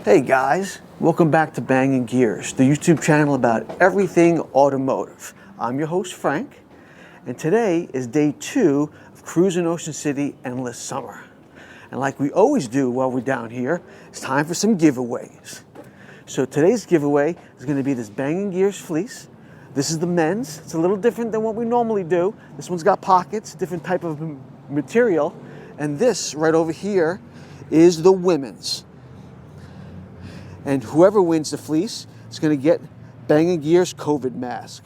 Hey guys, welcome back to Bangin Gears, the YouTube channel about everything automotive. I'm your host Frank, and today is day 2 of Crusin Ocean City Endless Summer. And like we always do while we're down here, it's time for some giveaways. So today's giveaway is going to be this Bangin Gears fleece. This is the men's. It's a little different than what we normally do. This one's got pockets, different type of material. And this right over here is the women's. And whoever wins the fleece is going to get Bangin Gears COVID mask.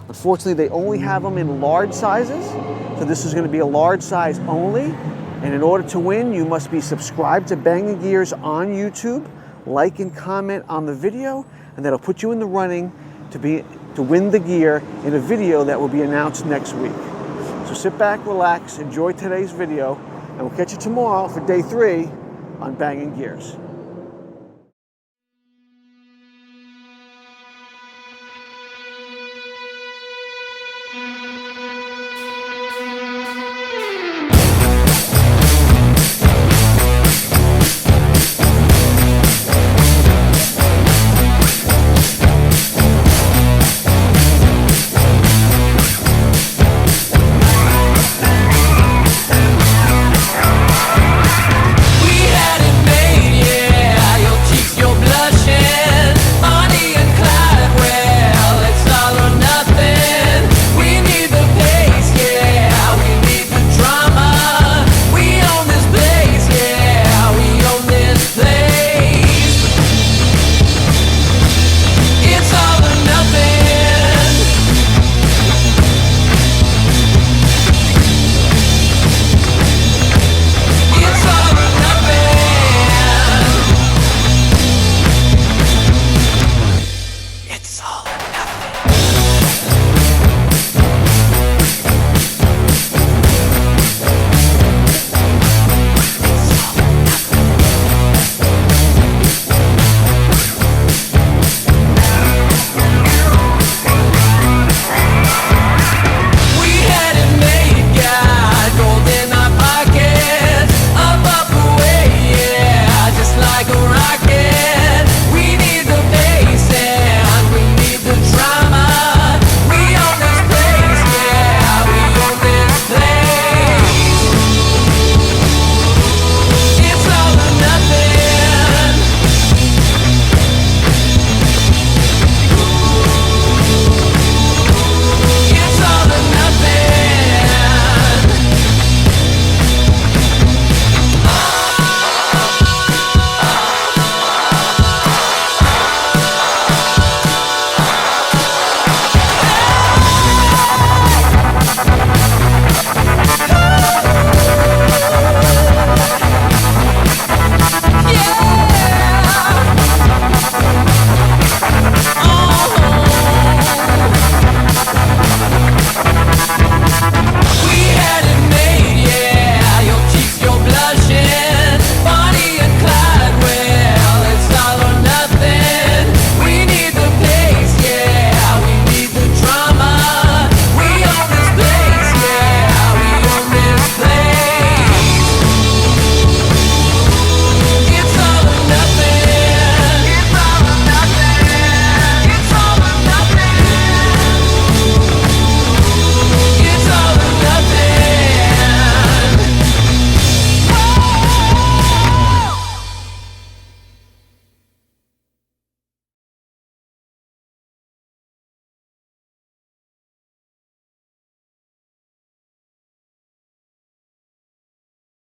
Unfortunately, they only have them in large sizes, so this is going to be a large size only. And in order to win, you must be subscribed to Bangin Gears on YouTube, like and comment on the video, and that'll put you in the running to win the gear in a video that will be announced next week. So sit back, relax, enjoy today's video, and we'll catch you tomorrow for day 3 on Bangin Gears.